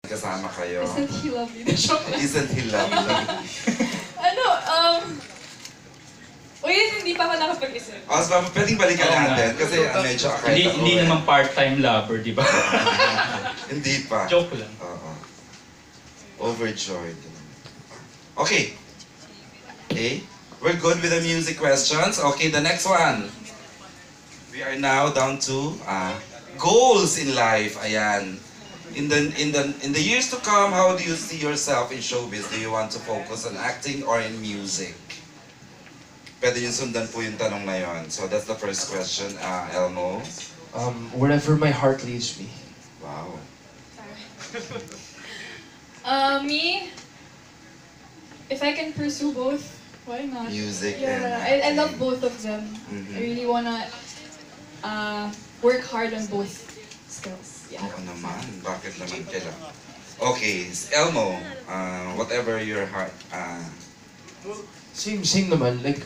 kasama kayo. Isn't he lovely? Isn't he lovely? Wait, hindi pa ako nakapag-isip. So, pwedeng balikan natin kasi medyo akay Hindi naman part-time lover, di ba? Hindi pa. Joke lang. Oo. Overjoyed. Okay. Okay. We're good with the music questions. Okay, the next one. We are now down to goals in life. Ayan. In the years to come, how do you see yourself in showbiz? Do you want to focus on acting or in music? Pwede yung sundan po yung tanong na yun. So that's the first question, Elmo. Wherever my heart leads me. Wow. Me, if I can pursue both, why not? Music Yeah, and I love both of them. I really wanna work hard on both skills. Yeah. Oo naman. Bakit naman kailangan? Okay, Elmo, whatever your heart. Same naman. Like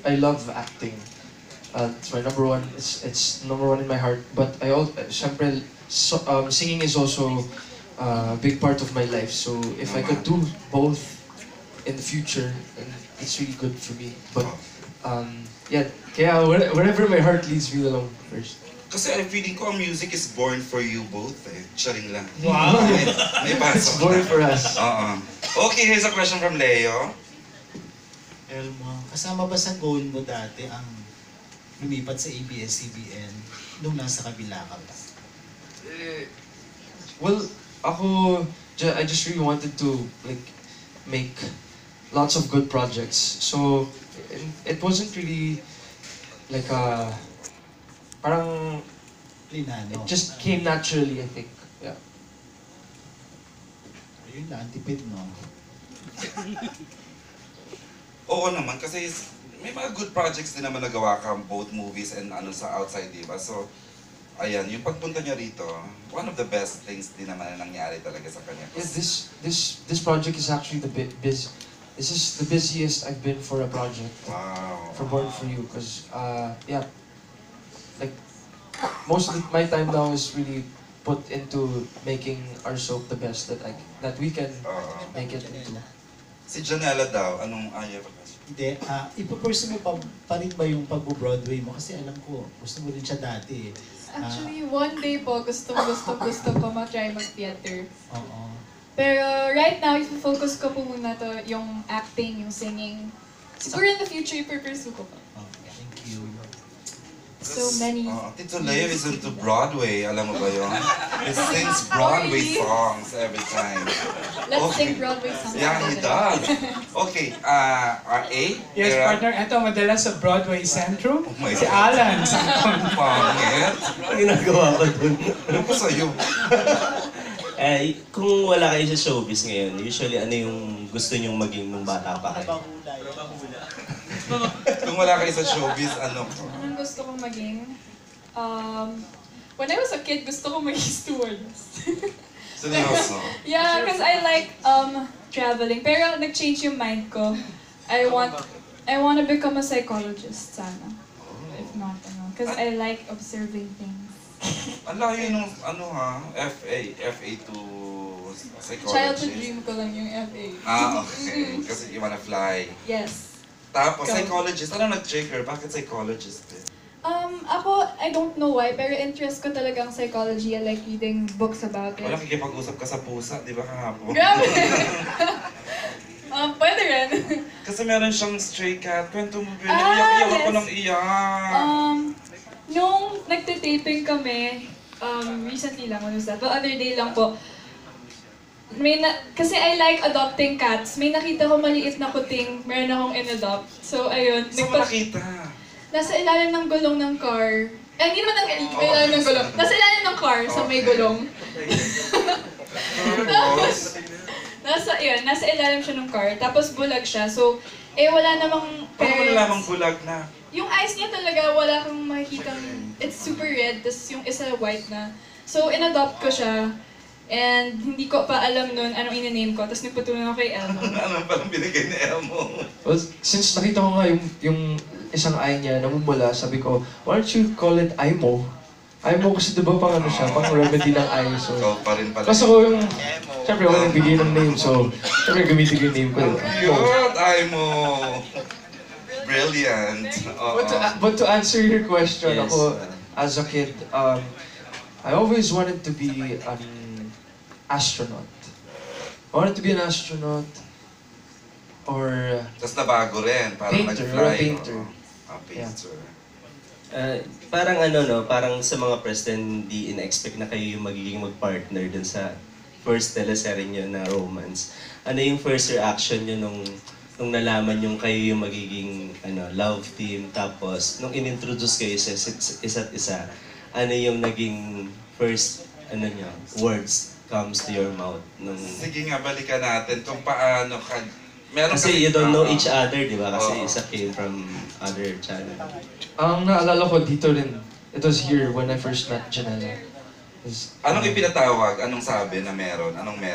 I love acting. It's my number one. It's number one in my heart. But I also, syempre, singing is also a big part of my life. So if I could do both in the future, then it's really good for me. But yeah, kaya wherever my heart leads me along first. Kasi I'm feeling ko ang music is born for you both eh. Charing lang. Wow! May It's pasok born na. for us. Okay, here's a question from Leo. Elmo, kasama ba sa goal mo dati ang lumipat sa ABS-CBN nung nasa kabila ka ba? Well, I just really wanted to like make lots of good projects. So it wasn't really like parang Linano. it just came naturally, I think. Yeah. Ayun lang, tipid no? Oo naman, kasi may mga good projects din naman nagawa ka, both movies and sa outside, diba? So, ayan, yung pagpunta niya rito, one of the best things din naman na nangyari talaga sa kanya. Yeah, this project is actually this is the busiest I've been for a project. Wow. For Born For You, because yeah, like most of my time now is really put into making our soap the best that we can make it into. Si Janela daw, anong ayaw pa kasi? Hindi, ipapursue mo pa rin ba yung pag-Broadway mo? Kasi alam ko, gusto mo rin siya dati eh. Actually, one day po, gusto ko mag-try mag-theater. Oo. Pero right now, i-focus ko po muna to yung acting, yung singing. Siguro in the future, i-pursue ko pa. Thank you. So many. Tito Leo is into Broadway, alam mo ba yun? He sings Broadway songs every time. Let's sing Broadway songs. Yeah, he does. Okay, A? Yes, Era? partner. Ito, madalas sa Broadway Centrum. Oh my Si God. Alan. Pangit. Ang ginagawa ko dun. Ano ko sa'yo? Kung wala kayo sa showbiz ngayon, usually ano yung gusto nyong maging nung bata pa kayo? Kung wala kayo sa showbiz, ano ko? Anong gusto kong maging? When I was a kid, gusto kong maging stewardess. Seryoso? Yeah, because I like traveling. Pero nag-change yung mind ko. I want to become a psychologist sana. If not, because I like observing things. Ang layo nung FA to psychology. Childhood dream ko lang yung FA. Okay. Kasi you wanna fly. Yes. Tapos, psychologist. Ano nag-trigger? Bakit psychologist eh? Ako, I don't know why, pero interest ko talaga ang psychology. I like reading books about it. Wala kikipag-usap ka sa pusa, di ba kahapon? Grabe! Pwede rin. Kasi meron siyang stray cat. Kwento mo ba? Iyak yes. ako ng iyak. Nung nagtitaping kami, recently lang, what was that? The other day lang po, kasi I like adopting cats. May nakita ko maliit na kuting, meron akong in-adopt. So, ayun. Saan mo nakita? Nasa ilalim ng gulong ng car. Hindi naman ilalim ng gulong. Nasa ilalim ng car, sa may gulong. Tapos, nasa ilalim siya ng car. Tapos bulag siya. So, wala namang Paano mo nalamang bulag na? Yung eyes niya talaga, wala kang makikitang, it's super red, tapos yung isa white na. So, in-adopt ko siya. And hindi ko pa alam nun anong in-name ko. Tapos nagpatuloy ako kay Elmo. Ano palang binigay ni Elmo? Well, since nakita ko nga yung isang eye niya namumula, sabi ko, why don't you call it Imo? Imo kasi diba pang ano siya, pang remedy ng eye. So, Ikaw pa rin pala. kaso ko yung Siyempre, ako nagbigay ng name, so siyempre gamitin ko yung name ko. Ang diba? cute! Ay mo! Brilliant! Oo. But to answer your question, Yes. ako, as a kid, I always wanted to be an astronaut. I wanted to be an astronaut or Tapos nabago rin, parang Painter, nag-fly. or a painter. Oo. Ah, painter. Parang ano no, parang sa mga press din hindi in-expect na kayo yung magiging mag-partner dun sa first teleserye nyo na romance. Ano yung first reaction nyo nung nalaman yung kayo yung magiging love team, tapos nung in-introduce kayo sa isa't isa, ano yung naging first nyo, words comes to your mouth nung... Sige nga, balikan natin kung paano ka... Meron Kasi you don't know Oo. each other, di ba? Kasi Oo. isa came from other channel. ang naalala ko dito rin, it was here when I first met Janela. Anong ipinatawag? Anong sabi na meron? Anong meron?